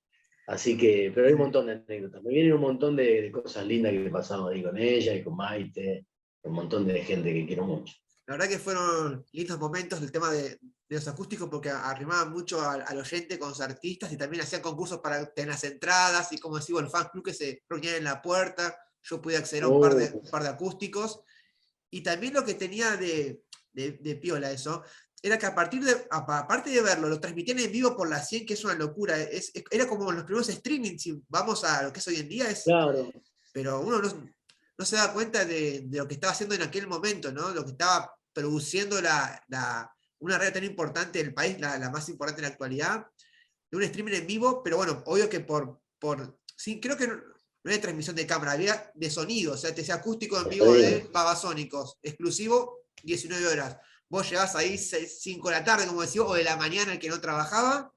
Speaker 2: Así que, pero hay un
Speaker 1: Sí.
Speaker 2: montón de anécdotas. Me vienen un montón de cosas lindas que he pasado ahí con ella y con Maite, un montón de gente que quiero mucho.
Speaker 1: La verdad que fueron lindos momentos el tema de los acústicos porque arrimaban mucho al oyente con los artistas y también hacían concursos para tener las entradas y como decimos, el fan club que se reunían en la puerta. Yo pude acceder a
Speaker 2: Uh,
Speaker 1: un par de acústicos. Y también lo que tenía de piola eso, era que aparte de verlo, lo transmitían en vivo por la 100, que es una locura. Era como los primeros streaming, si vamos a lo que es hoy en día,
Speaker 2: claro,
Speaker 1: pero uno no se da cuenta de lo que estaba haciendo en aquel momento, ¿no? Lo que estaba produciendo una red tan importante del país, la más importante en la actualidad, de un streaming en vivo, pero bueno, obvio que sí, creo que no hay transmisión de cámara, había de sonido, o sea, te decía acústico en
Speaker 2: está
Speaker 1: vivo
Speaker 2: bien.
Speaker 1: de Babasónicos, exclusivo, 19 horas. Vos llegás ahí 5 de la tarde, como decía, o de la mañana el que no trabajaba,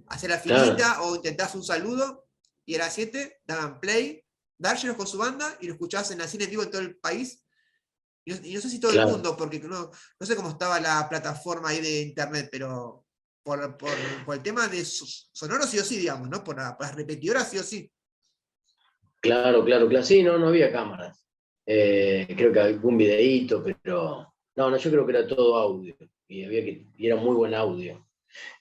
Speaker 1: hacer la
Speaker 2: Claro,
Speaker 1: filita o intentás un saludo, y a las 7 daban play, Dárgelos con su banda, y lo escuchabas en la cine en vivo en todo el país. Y no sé si todo el
Speaker 2: claro.
Speaker 1: mundo, porque no sé cómo estaba la plataforma ahí de internet, pero por el tema de sonoro sí o sí, digamos, ¿no? Por las repetidoras sí o sí.
Speaker 2: Claro. Sí, no había cámaras. Creo que algún videíto, pero no, yo creo que era todo audio. Y era muy buen audio.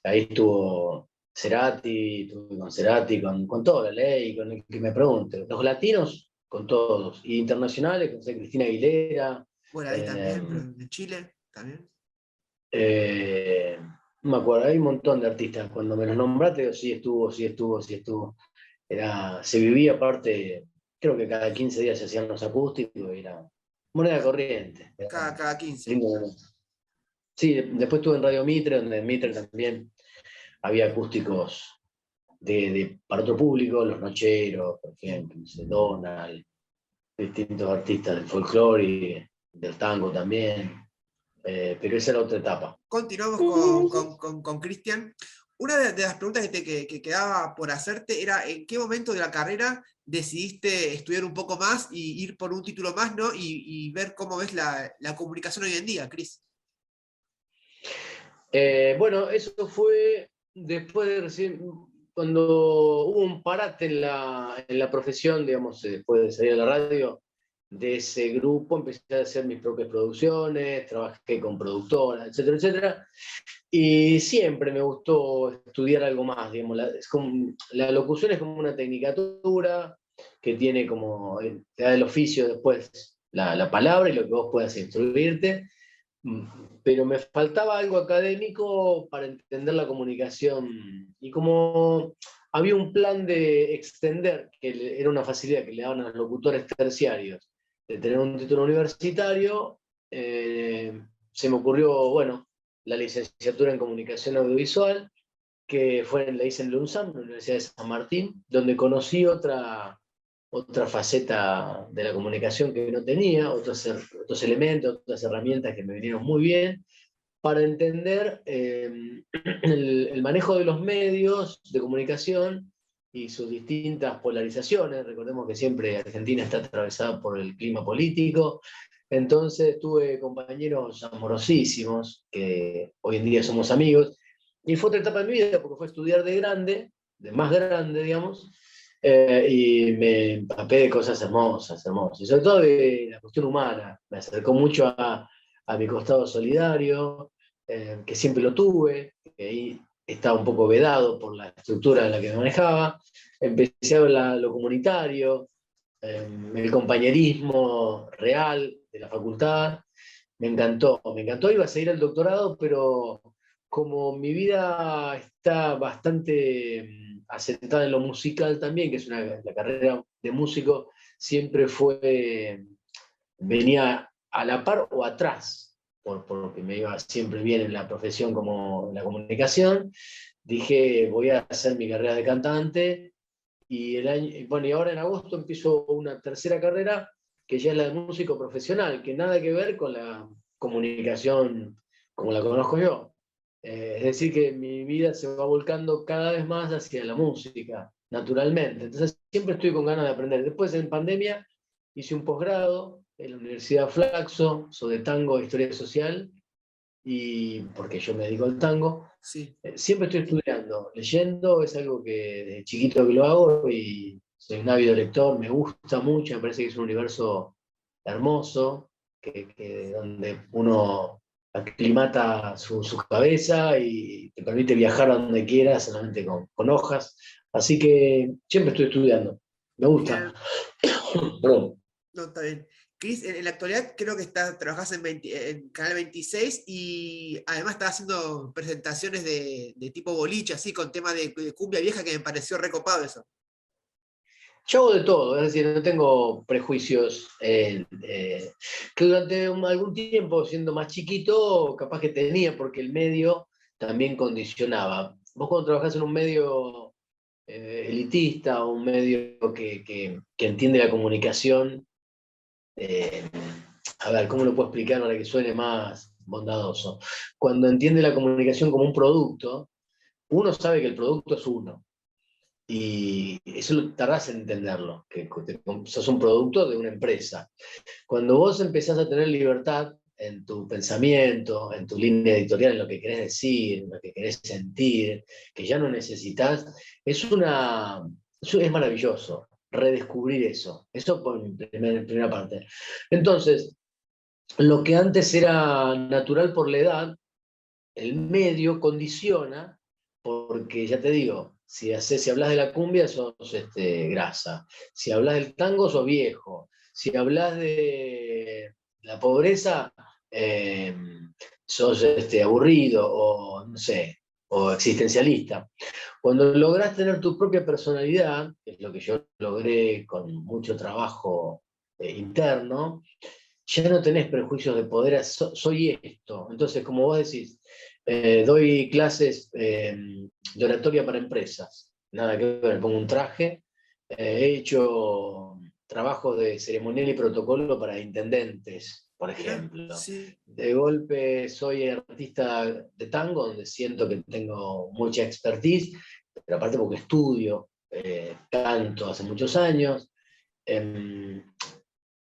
Speaker 2: Ahí estuvo Cerati, estuve con Cerati, con toda la ley, con el que me pregunte. Los latinos, con todos. Y internacionales, con Cristina Aguilera.
Speaker 1: Bueno, ahí
Speaker 2: eh,
Speaker 1: también, pero en Chile también.
Speaker 2: eh, no me acuerdo, hay un montón de artistas. Cuando me los nombraste, digo, sí estuvo. Se vivía aparte, creo que cada 15 días se hacían los acústicos, y era moneda
Speaker 1: Cada,
Speaker 2: corriente.
Speaker 1: cada 15.
Speaker 2: Lindo momento. Sí, después estuve en Radio Mitre, donde en Mitre también había acústicos para otro público, Los Nocheros, por
Speaker 1: Sí.
Speaker 2: ejemplo, no sé, Donald, distintos artistas del folclore y del tango también. Pero esa era otra etapa.
Speaker 1: Continuamos con Cristian. Una de las preguntas que quedaba por hacerte era ¿en qué momento de la carrera decidiste estudiar un poco más y ir por un título más, ¿no? Y ver cómo ves la comunicación hoy en día, Cris?
Speaker 2: Bueno, eso fue después de recién, cuando hubo un parate en la profesión, digamos, después de salir a la radio, de ese grupo empecé a hacer mis propias producciones, trabajé con productoras, etcétera. Y siempre me gustó estudiar algo más, digamos. La locución es como una tecnicatura que tiene como, te da el oficio después la palabra y lo que vos puedas instruirte. Pero me faltaba algo académico para entender la comunicación. Y como había un plan de extender, que era una facilidad que le daban a los locutores terciarios, de tener un título universitario, se me ocurrió, bueno, la licenciatura en comunicación audiovisual, que la hice en LUNSAM, en la Universidad de San Martín, donde conocí otra faceta de la comunicación que no tenía, otros elementos, otras herramientas que me vinieron muy bien para entender el manejo de los medios de comunicación y sus distintas polarizaciones. Recordemos que siempre Argentina está atravesada por el clima político. Entonces tuve compañeros amorosísimos, que hoy en día somos amigos, y fue otra etapa de mi vida porque fue estudiar de grande, de más grande, digamos, Y me empapé de cosas hermosas, hermosas. Y sobre todo de la cuestión humana. Me acercó mucho a mi costado solidario, que siempre lo tuve, que ahí estaba un poco vedado por la estructura en la que me manejaba. Empecé a ver lo comunitario, el compañerismo real de la facultad. Me encantó, iba a seguir el doctorado, pero como mi vida está bastante asentada en lo musical también, que es la carrera de músico, siempre venía a la par o atrás, porque me iba siempre bien en la profesión como en la comunicación. Dije, voy a hacer mi carrera de cantante, y ahora en agosto empiezo una tercera carrera, que ya es la de músico profesional, que nada que ver con la comunicación como la conozco yo. Es decir, que mi vida se va volcando cada vez más hacia la música, naturalmente. Entonces siempre estoy con ganas de aprender. Después, en pandemia, hice un posgrado en la Universidad Flaxo sobre tango e historia social, y porque yo me dedico al tango.
Speaker 1: Sí.
Speaker 2: Siempre estoy estudiando, leyendo es algo que desde chiquito que lo hago, y soy un ávido lector, me gusta mucho, me parece que es un universo hermoso, donde uno aclimata su cabeza y te permite viajar a donde quieras, solamente con hojas. Así que siempre estoy estudiando, me gusta.
Speaker 1: Bien.
Speaker 2: Perdón.
Speaker 1: No, está bien. Cris, en la actualidad creo que trabajás en Canal 26 y además estás haciendo presentaciones de tipo boliche, así, con temas de cumbia vieja que me pareció recopado eso.
Speaker 2: Yo hago de todo, es decir, no tengo prejuicios. Que durante algún tiempo, siendo más chiquito, capaz que tenía, porque el medio también condicionaba. Vos cuando trabajás en un medio elitista, o un medio que entiende la comunicación, eh, a ver, ¿cómo lo puedo explicar para que suene más bondadoso? Cuando entiende la comunicación como un producto, uno sabe que el producto es uno. Y eso tardás en entenderlo, que sos un producto de una empresa. Cuando vos empezás a tener libertad en tu pensamiento, en tu línea editorial, en lo que querés decir, en lo que querés sentir, que ya no necesitas, es maravilloso redescubrir eso. Eso por primera parte. Entonces, lo que antes era natural por la edad, el medio condiciona, porque ya te digo, si hablas de la cumbia sos grasa, si hablas del tango sos viejo, si hablas de la pobreza eh, sos aburrido, o no sé, o existencialista. Cuando lográs tener tu propia personalidad, que es lo que yo logré con mucho trabajo interno, ya no tenés prejuicios de poder, soy esto. Entonces, como vos decís, doy clases de oratoria para empresas, nada que ver, pongo un traje, he hecho trabajos de ceremonial y protocolo para intendentes, por
Speaker 1: Mirá,
Speaker 2: ejemplo.
Speaker 1: sí.
Speaker 2: De golpe soy artista de tango, donde siento que tengo mucha expertise, pero aparte porque estudio canto hace muchos años. Em,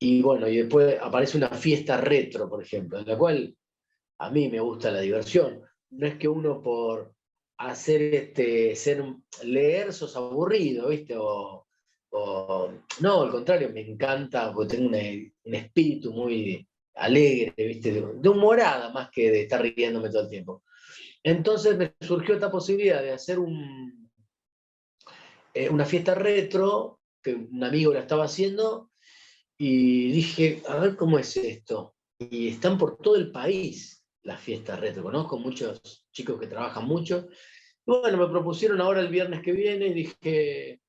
Speaker 2: y bueno, y después aparece una fiesta retro, por ejemplo, en la cual a mí me gusta la diversión. No es que uno por hacer leer sos aburrido, ¿viste? No, al contrario, me encanta, porque tengo un espíritu muy alegre, ¿viste? De humorada, más que de estar riéndome todo el tiempo. Entonces me surgió esta posibilidad de hacer una fiesta retro, que un amigo la estaba haciendo, y dije, a ver cómo es esto. Y están por todo el país las fiestas retro. Conozco muchos chicos que trabajan mucho. Y bueno, me propusieron ahora el viernes que viene, y dije,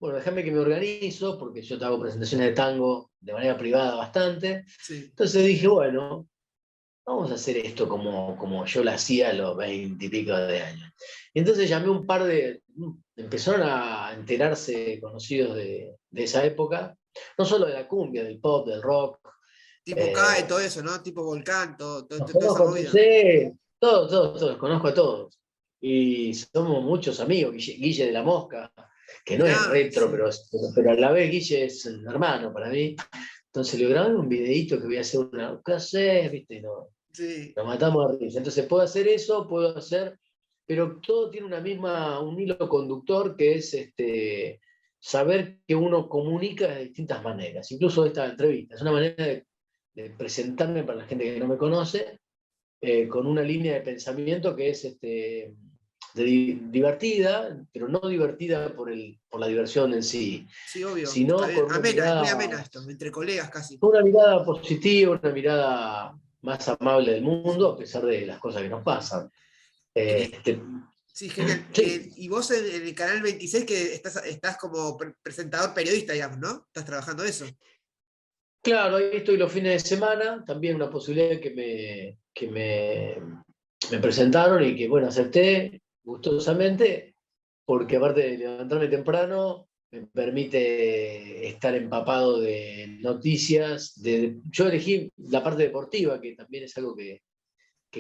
Speaker 2: bueno, déjame que me organizo, porque yo te hago presentaciones de tango de manera privada bastante.
Speaker 1: Sí.
Speaker 2: Entonces dije, bueno, vamos a hacer esto como yo lo hacía a los 20 y pico de años. Y entonces llamé un par empezaron a enterarse conocidos de esa época, no solo de la cumbia, del pop, del rock.
Speaker 1: Tipo CAE,
Speaker 2: eh,
Speaker 1: todo eso, ¿no? Tipo Volcán,
Speaker 2: los
Speaker 1: toda esa
Speaker 2: conozco,
Speaker 1: movida.
Speaker 2: sí, todos, conozco a todos. Y somos muchos amigos, Guille de la Mosca, que no es
Speaker 1: Mirá,
Speaker 2: retro,
Speaker 1: sí.
Speaker 2: pero a la vez Guille es un hermano para mí. Entonces le grabé un videíto que voy a hacer ¿qué haces? ¿Viste? Y
Speaker 1: Sí.
Speaker 2: nos matamos de risa. Entonces puedo hacer eso, puedo hacer, pero todo tiene un hilo conductor, que es saber que uno comunica de distintas maneras, incluso esta entrevista. Es una manera de presentarme para la gente que no me conoce, con una línea de pensamiento que es divertida, pero no divertida por la diversión en sí,
Speaker 1: Sí, obvio. Está
Speaker 2: sino
Speaker 1: bien. Amena, es muy amena esto, entre colegas casi.
Speaker 2: con una mirada positiva, una mirada más amable del mundo,
Speaker 1: Sí.
Speaker 2: a pesar de las cosas que nos pasan.
Speaker 1: En
Speaker 2: Este,
Speaker 1: Sí, genial.
Speaker 2: sí,
Speaker 1: Y vos en el canal 26 que estás como presentador periodista, digamos, ¿no? Estás trabajando eso.
Speaker 2: claro, ahí estoy los fines de semana, también una posibilidad que me presentaron y que, bueno, acepté gustosamente, porque aparte de levantarme temprano, me permite estar empapado de noticias. Yo elegí la parte deportiva, que también es algo que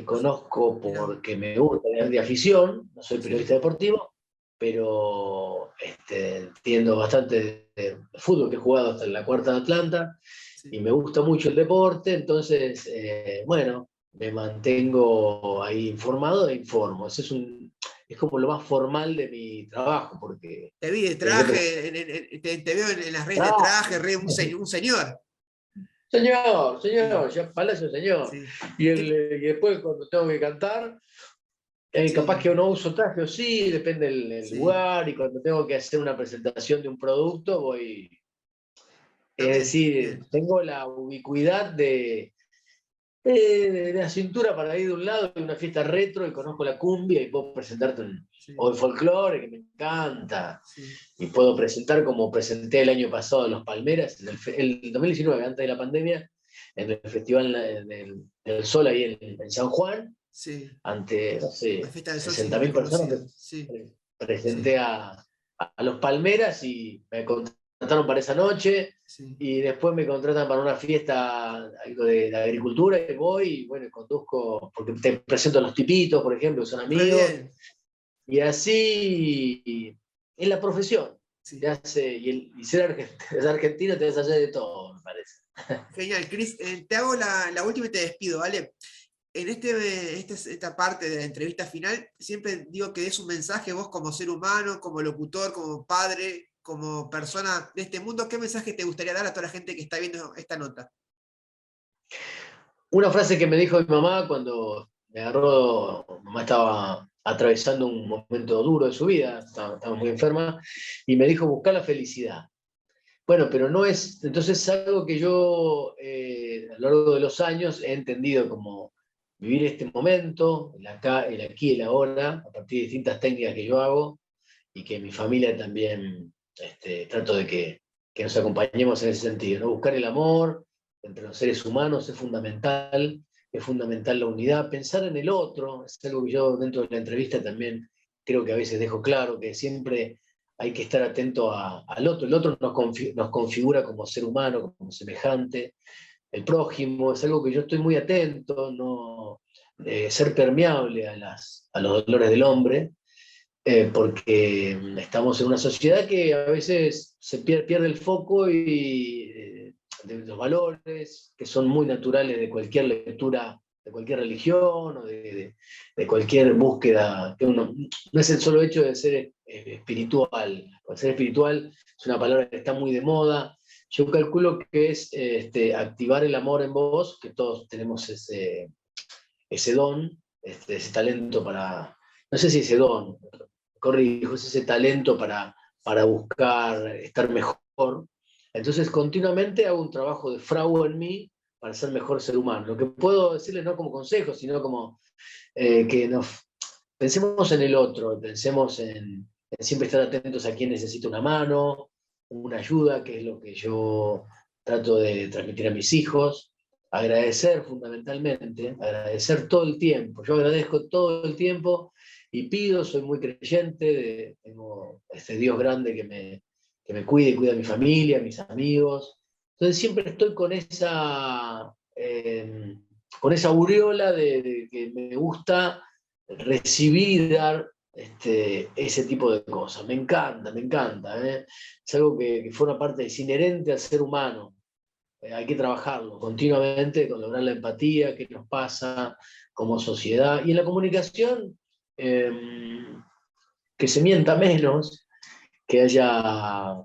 Speaker 2: conozco
Speaker 1: Mirá,
Speaker 2: porque me gusta de afición, no soy periodista
Speaker 1: sí,
Speaker 2: deportivo, pero entiendo bastante de fútbol, que he jugado hasta en la cuarta de Atlanta, y
Speaker 1: sí.
Speaker 2: me gusta mucho el deporte, entonces, bueno, me mantengo ahí informado e informo. Es como lo más formal de mi trabajo, porque
Speaker 1: Te vi de
Speaker 2: tenés que
Speaker 1: traje, te veo en las redes de
Speaker 2: presentar.
Speaker 1: traje, un señor.
Speaker 2: Señor,
Speaker 1: Sí,
Speaker 2: señor, ya Palacio, señor.
Speaker 1: sí.
Speaker 2: Y después cuando tengo que cantar, capaz
Speaker 1: Sí,
Speaker 2: que no uso traje o sí, depende del
Speaker 1: sí.
Speaker 2: lugar, y cuando tengo que hacer una presentación de un producto, voy. Es
Speaker 1: También,
Speaker 2: decir,
Speaker 1: bien.
Speaker 2: tengo la ubicuidad de la cintura para ir de un lado de una fiesta retro y conozco la cumbia y puedo presentarte o
Speaker 1: Sí,
Speaker 2: el folclore, que me encanta,
Speaker 1: sí.
Speaker 2: y puedo presentar como presenté el año pasado Los Palmeras, el 2019, antes de la pandemia, en el Festival del Sol ahí en San Juan,
Speaker 1: Sí.
Speaker 2: ante, no
Speaker 1: La
Speaker 2: sé,
Speaker 1: fiesta del sol sí,
Speaker 2: 60.000 personas.
Speaker 1: reconocida. Sí,
Speaker 2: Presenté
Speaker 1: sí,
Speaker 2: a Los Palmeras y me contrataron para esa noche,
Speaker 1: sí.
Speaker 2: y después me contratan para una fiesta algo de agricultura y voy y bueno, conduzco, porque te presento a los tipitos, por ejemplo, que son
Speaker 1: Re
Speaker 2: amigos,
Speaker 1: bien.
Speaker 2: y así es la profesión.
Speaker 1: Sí.
Speaker 2: Y ser argentino te deshace de todo, me parece.
Speaker 1: Genial, Cris. Te hago la última y te despido, ¿vale? En esta parte de la entrevista final, siempre digo que des un mensaje vos como ser humano, como locutor, como padre, como persona de este mundo. ¿Qué mensaje te gustaría dar a toda la gente que está viendo esta nota?
Speaker 2: Una frase que me dijo mi mamá cuando me agarró, mamá estaba atravesando un momento duro de su vida, estaba muy enferma, y me dijo buscar la felicidad. Bueno, pero no es, entonces es algo que yo a lo largo de los años he entendido como vivir este momento, el aquí y el ahora, a partir de distintas técnicas que yo hago y que mi familia también trato de que nos acompañemos en ese sentido, ¿no? Buscar el amor entre los seres humanos es fundamental la unidad, pensar en el otro, es algo que yo dentro de la entrevista también creo que a veces dejo claro, que siempre hay que estar atento al otro. El otro nos configura como ser humano, como semejante. El prójimo es algo que yo estoy muy atento, no ser permeable a los dolores del hombre, porque estamos en una sociedad que a veces se pierde el foco de los valores que son muy naturales de cualquier lectura, de cualquier religión o de cualquier búsqueda. No es el solo hecho de ser espiritual. Ser espiritual es una palabra que está muy de moda. Yo calculo que es activar el amor en vos, que todos tenemos ese don, ese talento para, no sé si ese don, corrijo, es ese talento para buscar estar mejor. Entonces, continuamente hago un trabajo de fraude en mí para ser mejor ser humano. Lo que puedo decirles no como consejo, sino como que nos pensemos en el otro, pensemos en siempre estar atentos a quien necesita una mano, una ayuda, que es lo que yo trato de transmitir a mis hijos. Agradecer fundamentalmente, agradecer todo el tiempo. Yo agradezco todo el tiempo y pido, soy muy creyente, tengo este Dios grande que me cuide y cuida a mi familia, a mis amigos. Entonces siempre estoy con esa aureola de que me gusta recibir y dar ese tipo de cosas. Me encanta, me encanta. Es algo que forma parte, es inherente al ser humano. Hay que trabajarlo continuamente, con lograr la empatía, qué nos pasa como sociedad. Y en la comunicación, eh, que se mienta menos, que haya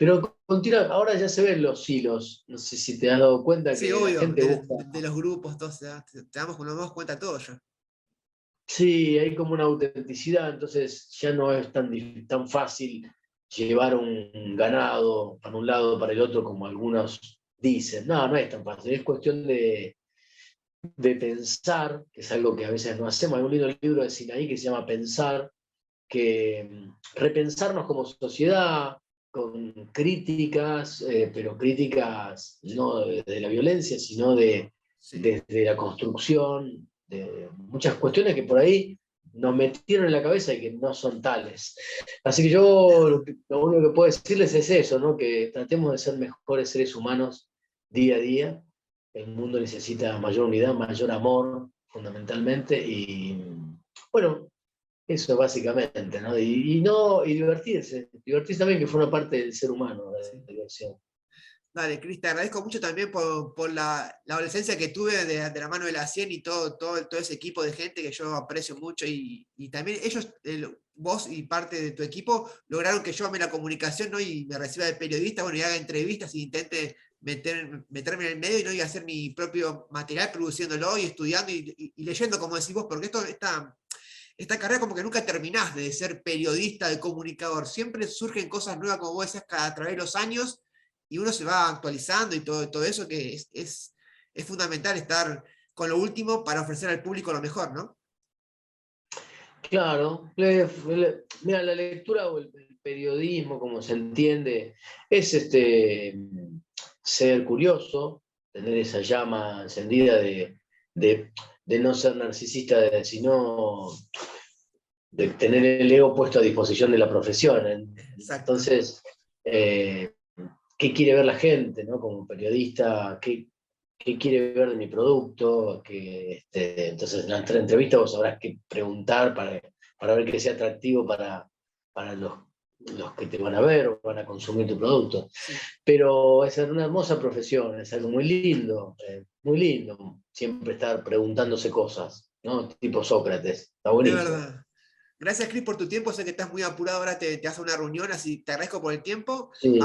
Speaker 2: Pero continúa, ahora ya se ven los hilos. No sé si te has dado cuenta
Speaker 1: Sí,
Speaker 2: que la
Speaker 1: obvio,
Speaker 2: gente busca.
Speaker 1: de los grupos, todos, nos damos cuenta todos ya.
Speaker 2: Sí, hay como una autenticidad, entonces ya no es tan fácil llevar un ganado para un lado o para el otro como algunos dicen. No, no es tan fácil, es cuestión de pensar, que es algo que a veces no hacemos. Hay un lindo libro de Sinaí que se llama Pensar, que repensarnos como sociedad, con críticas, pero críticas no de la violencia, sino
Speaker 1: Sí.
Speaker 2: desde la construcción, de muchas cuestiones que por ahí nos metieron en la cabeza y que no son tales. Así que yo lo único que puedo decirles es eso, ¿no? Que tratemos de ser mejores seres humanos día a día. El mundo necesita mayor unidad, mayor amor, fundamentalmente, y bueno, eso básicamente, ¿no? Y divertirse también, que fue una parte del ser humano, la
Speaker 1: Sí.
Speaker 2: diversión.
Speaker 1: Dale, Cris, te agradezco mucho también por la adolescencia que tuve de la mano de la 100 y todo ese equipo de gente que yo aprecio mucho. Y también ellos, vos y parte de tu equipo, lograron que yo ame la comunicación, ¿no? Y me reciba de periodista, bueno, y haga entrevistas y intente meterme en el medio, ¿no? Y hacer mi propio material produciéndolo y estudiando y leyendo, como decís vos, porque esta carrera como que nunca terminás de ser periodista, de comunicador. Siempre surgen cosas nuevas, como vos decías, a través de los años, y uno se va actualizando y todo eso que es fundamental estar con lo último para ofrecer al público lo mejor, ¿no?
Speaker 2: Claro, mira, la lectura o el periodismo, como se entiende, es ser curioso, tener esa llama encendida de, de no ser narcisista, sino de tener el ego puesto a disposición de la profesión.
Speaker 1: Exacto.
Speaker 2: Entonces, ¿qué quiere ver la gente, ¿no? Como periodista? ¿Qué quiere ver de mi producto? Entonces, en la entrevista vos sabrás qué preguntar para ver que sea atractivo para los que te van a ver o van a consumir tu producto.
Speaker 1: Sí,
Speaker 2: Pero es una hermosa profesión, es algo muy lindo, siempre estar preguntándose cosas, ¿no? Tipo Sócrates, está
Speaker 1: es
Speaker 2: buenísimo.
Speaker 1: verdad. Gracias, Chris, por tu tiempo. Sé que estás muy apurado ahora, te hace una reunión, así te agradezco por el tiempo.
Speaker 2: Sí,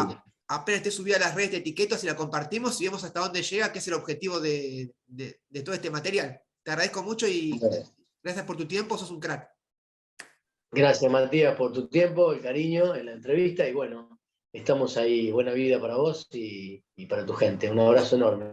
Speaker 1: Apenas esté subida a las redes de etiquetas y la compartimos y vemos hasta dónde llega, que es el objetivo de todo este material. Te agradezco mucho y gracias por tu tiempo, sos un crack.
Speaker 2: gracias, Matías, por tu tiempo, el cariño en la entrevista y bueno, estamos ahí. Buena vida para vos y para tu gente. Un abrazo enorme.